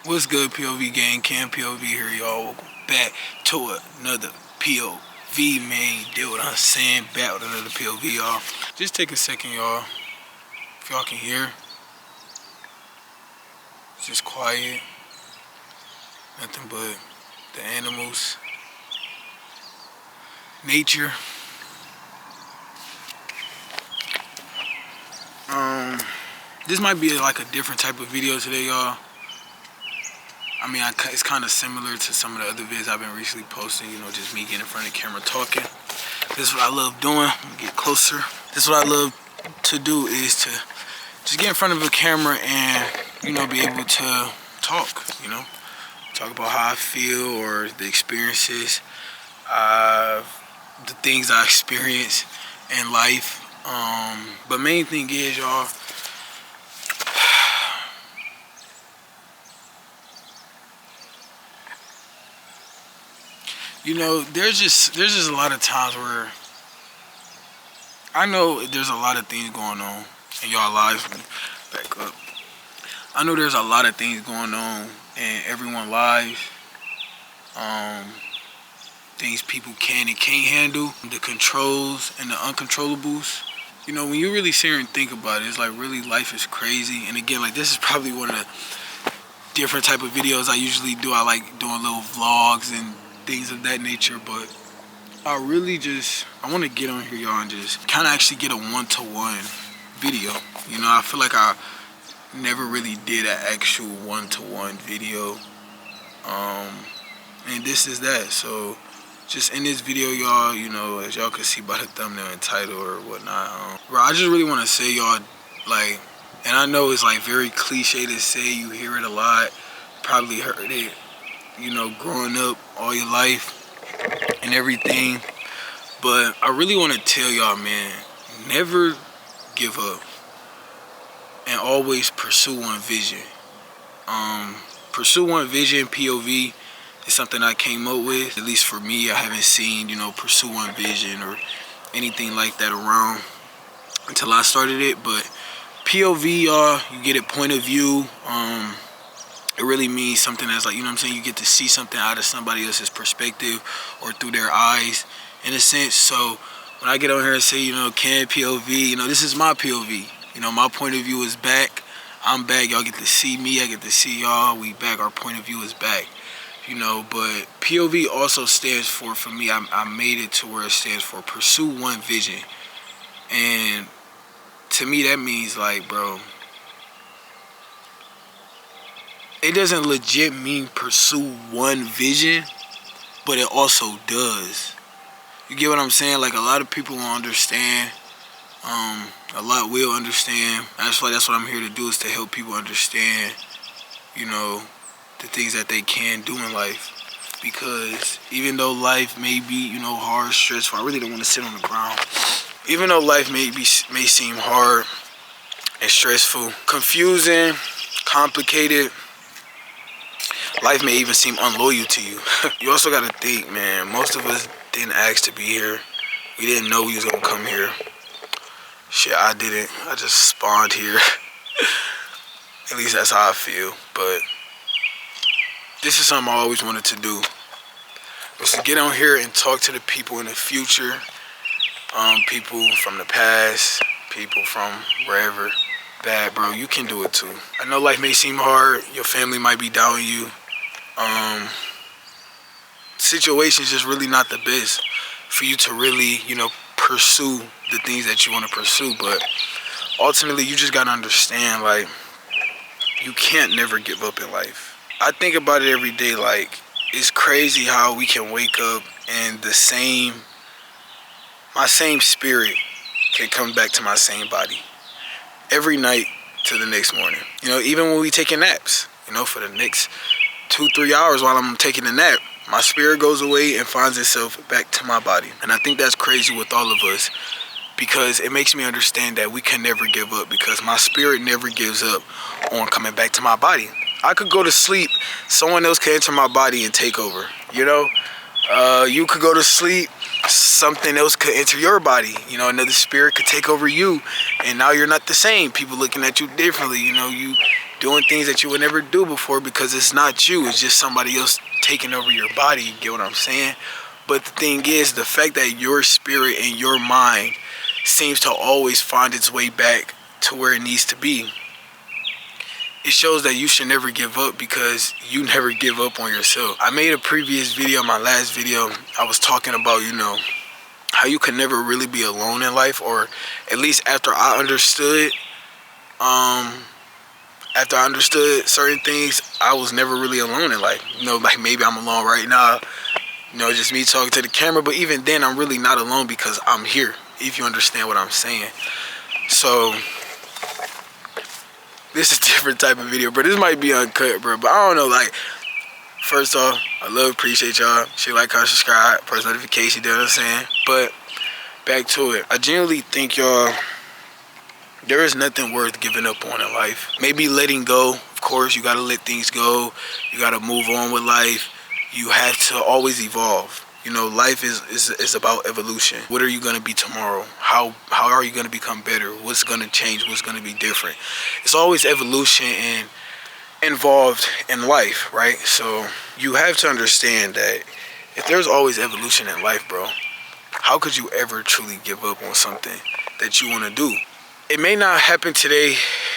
What's good, POV gang? Campov here, y'all. Welcome back to another POV, man. You deal with what I'm saying? Back with another POV, y'all. Just take a second, y'all. If y'all can hear, it's just quiet. Nothing but the animals, nature. This might be like a different type of video today, y'all. I mean, it's kind of similar to some of the other vids I've been recently posting, you know, just me getting in front of the camera talking. This is what I love doing. I'm gonna get closer. This is what I love to do, is to just get in front of a camera and, you know, be able to talk, you know. Talk about how I feel or the experiences, the things I experience in life. But main thing is, y'all, you know, there's just a lot of times where I know there's a lot of things going on in y'all lives. Back up. I know there's a lot of things going on in everyone's lives. Things people can and can't handle, the controls and the uncontrollables. You know, when you really sit here and think about it, it's like really life is crazy. And again, like, this is probably one of the different type of videos I usually do. I like doing little vlogs and things of that nature, but I want to get on here, y'all, and just kind of actually get a one-to-one video. You know, I feel like I never really did an actual one-to-one video, and this is that. So just in this video, y'all, you know, as y'all can see by the thumbnail and title or whatnot, bro, I just really want to say, y'all, like, and I know it's like very cliche to say, you hear it a lot, probably heard it, you know, growing up all your life and everything, but I really want to tell y'all, man, never give up and always pursue one vision. Pursue one vision, POV, is something I came up with. At least for me, I haven't seen, you know, pursue one vision or anything like that around until I started it. But POV, y'all, you get a point of view. It really means something that's like, you know what I'm saying, you get to see something out of somebody else's perspective or through their eyes, in a sense. So when I get on here and say, you know, POV, you know, this is my POV. You know, my point of view is back. I'm back. Y'all get to see me. I get to see y'all. We back. Our point of view is back. You know, but POV also stands for me, I made it to where it stands for pursue one vision. And to me, that means, like, bro, it doesn't legit mean pursue one vision, but it also does. You get what I'm saying? Like, a lot of people won't understand. A lot will understand. That's what I'm here to do, is to help people understand, you know, the things that they can do in life. Because even though life may be, you know, hard, stressful, I really don't want to sit on the ground. Even though life may seem hard and stressful, confusing, complicated, life may even seem unloyal to you. You also got to think, man, most of us didn't ask to be here. We didn't know we was going to come here. Shit, I didn't. I just spawned here. At least that's how I feel. But this is something I always wanted to do, was to get on here and talk to the people in the future, people from the past, people from wherever. Bad, bro, you can do it too. I know life may seem hard. Your family might be doubting you. Situation's just really not the best for you to really, you know, pursue the things that you want to pursue. But ultimately, you just gotta understand, like, you can't never give up in life. I think about it every day. Like, it's crazy how we can wake up and my same spirit can come back to my same body every night to the next morning. You know, even when we taking naps, you know, for the next 2-3 hours while I'm taking a nap, my spirit goes away and finds itself back to my body. And I think that's crazy with all of us, because it makes me understand that we can never give up, because my spirit never gives up on coming back to my body. I could go to sleep, someone else can enter my body and take over, you know? You could go to sleep, something else could enter your body. You know, another spirit could take over you, and now you're not the same. People looking at you differently. You know, you doing things that you would never do before because it's not you. It's just somebody else taking over your body. You get what I'm saying? But the thing is, the fact that your spirit and your mind seems to always find its way back to where it needs to be, it shows that you should never give up, because you never give up on yourself. I made a previous video, my last video, I was talking about, you know, how you can never really be alone in life, or at least after I understood certain things, I was never really alone in life. You know, like maybe I'm alone right now, you know, just me talking to the camera, but even then I'm really not alone because I'm here, if you understand what I'm saying. So this is a different type of video, bro. This might be uncut, bro, but I don't know. Like, first off, I appreciate y'all. Share, like, comment, subscribe, press notification, you know what I'm saying? But back to it. I genuinely think, y'all, there is nothing worth giving up on in life. Maybe letting go. Of course, you gotta let things go. You gotta move on with life. You have to always evolve. You know, life is about evolution. What are you gonna be tomorrow? How are you gonna become better? What's gonna change? What's gonna be different? It's always evolution and involved in life, right? So you have to understand that if there's always evolution in life, bro, how could you ever truly give up on something that you wanna do? It may not happen today.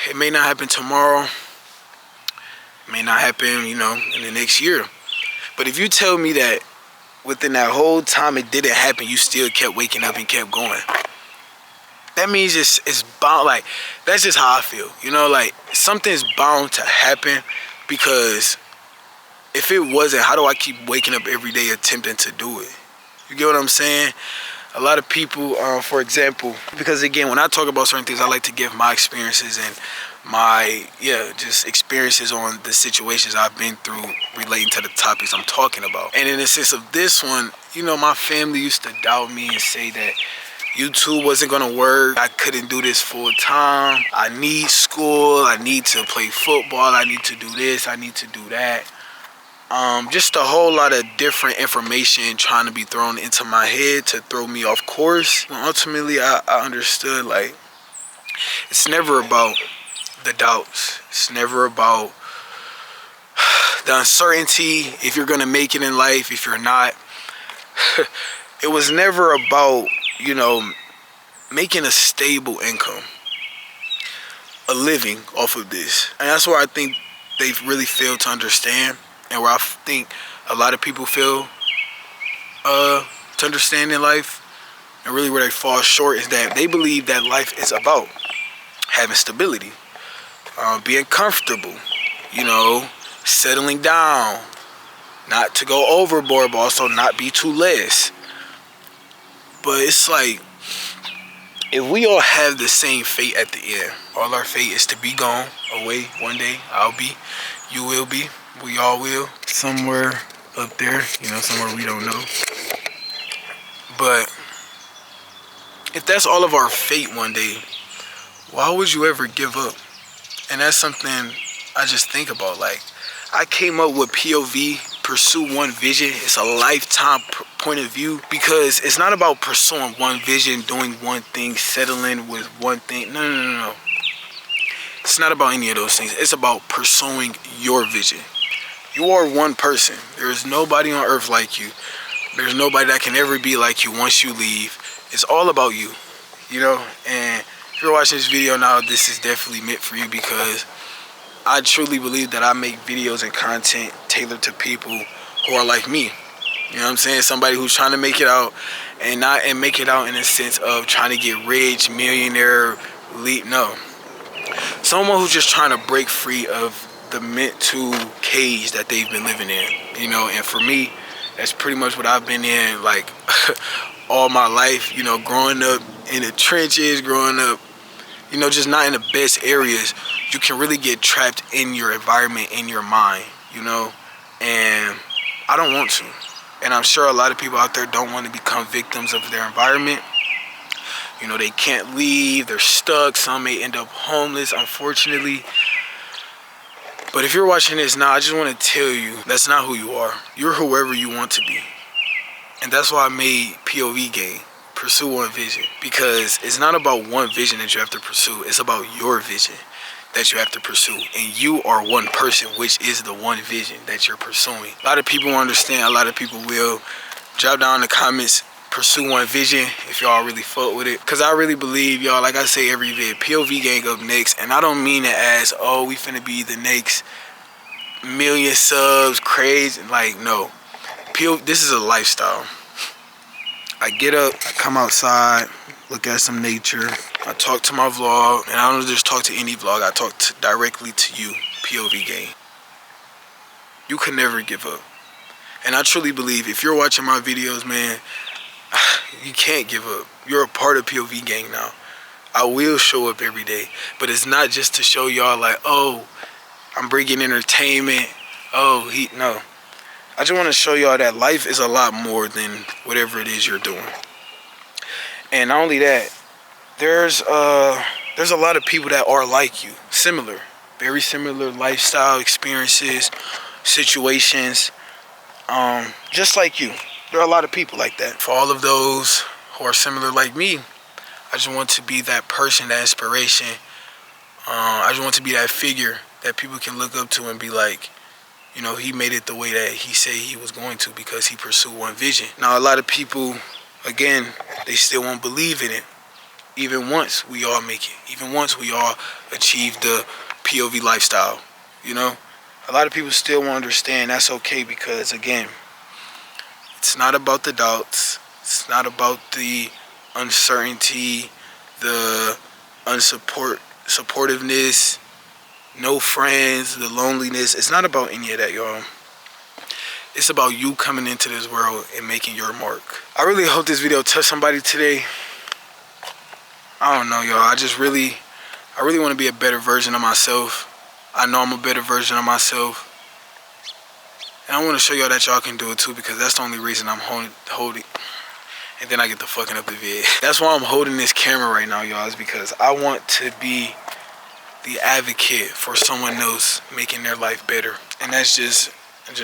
It may not happen tomorrow. It may not happen, you know, in the next year. But if you tell me that within that whole time it didn't happen, you still kept waking up and kept going, that means it's bound. Like, that's just how I feel. You know, like, something's bound to happen, because if it wasn't, how do I keep waking up every day attempting to do it? You get what I'm saying? A lot of people, for example, because again, when I talk about certain things, I like to give my experiences and my, just experiences on the situations I've been through relating to the topics I'm talking about. And in the sense of this one, you know, my family used to doubt me and say that YouTube wasn't gonna work. I couldn't do this full time. I need school. I need to play football. I need to do this. I need to do that. Just a whole lot of different information trying to be thrown into my head to throw me off course. And ultimately, I understood, like, it's never about the doubts. It's never about the uncertainty, if you're gonna make it in life, if you're not. It was never about, you know, making a stable income, a living off of this. And that's where I think they've really failed to understand, and where I think a lot of people fail to understand in life, and really where they fall short, is that they believe that life is about having stability, being comfortable, you know, settling down, not to go overboard, but also not be too less. But it's like, if we all have the same fate at the end, all our fate is to be gone, away one day. I'll be, you will be, we all will, somewhere up there, you know, somewhere we don't know. But if that's all of our fate one day, why would you ever give up? And that's something I just think about. Like, I came up with POV, pursue one vision. It's a lifetime point of view, because it's not about pursuing one vision, doing one thing, settling with one thing. No. It's not about any of those things. It's about pursuing your vision. You are one person. There is nobody on earth like you. There's nobody that can ever be like you once you leave. It's all about you, you know? And if you're watching this video now, this is definitely meant for you, because I truly believe that I make videos and content tailored to people who are like me. You know what I'm saying? Somebody who's trying to make it out, and make it out in a sense of trying to get rich, millionaire, no. Someone who's just trying to break free of the mental cage that they've been living in, you know? And for me, that's pretty much what I've been in, like, all my life, you know, growing up in the trenches, growing up, you know, just not in the best areas. You can really get trapped in your environment, in your mind, you know? And I don't want to. And I'm sure a lot of people out there don't want to become victims of their environment. You know, they can't leave, they're stuck. Some may end up homeless, unfortunately. But if you're watching this now, I just want to tell you, that's not who you are. You're whoever you want to be. And that's why I made POVGang, pursue one vision. Because it's not about one vision that you have to pursue. It's about your vision that you have to pursue. And you are one person, which is the one vision that you're pursuing. A lot of people understand. A lot of people will. Drop down in the comments, pursue one vision if y'all really fuck with it. Because I really believe, y'all, like I say every vid, POVGang up next. And I don't mean it as, oh, we finna be the next million subs, crazy. Like, no. This is a lifestyle. I get up, I come outside, look at some nature, I talk to my vlog, and I don't just talk to any vlog, I talk directly to you, POVGang. You can never give up. And I truly believe if you're watching my videos, man, you can't give up. You're a part of POVGang now. I will show up every day, but it's not just to show y'all like, oh, I'm bringing entertainment. Oh, no. I just want to show y'all that life is a lot more than whatever it is you're doing. And not only that, there's a lot of people that are like you, similar, very similar lifestyle experiences, situations, just like you. There are a lot of people like that. For all of those who are similar like me, I just want to be that person, that inspiration. I just want to be that figure that people can look up to and be like, you know, he made it the way that he said he was going to because he pursued one vision. Now, a lot of people, again, they still won't believe in it. Even once we all make it. Even once we all achieve the POV lifestyle, you know? A lot of people still won't understand. That's okay because, again, it's not about the doubts. It's not about the uncertainty, the supportiveness, no friends, the loneliness. It's not about any of that, y'all. It's about you coming into this world and making your mark. I really hope this video touched somebody today. I don't know, y'all. I really want to be a better version of myself. I know I'm a better version of myself. And I want to show y'all that y'all can do it too, because that's the only reason I'm holding. And then I get the fucking up the vid. That's why I'm holding this camera right now, y'all, is because I want to be the advocate for someone else making their life better. And that's just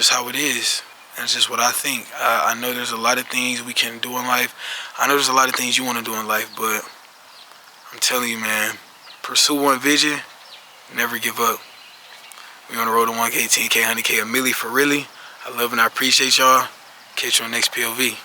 how it is. That's just what I think. I know there's a lot of things we can do in life. I know there's a lot of things you want to do in life, but I'm telling you, man, pursue one vision, never give up. We on the road to 1K, 10K, 100K, a milli for really. I love and I appreciate y'all. Catch you on next POV.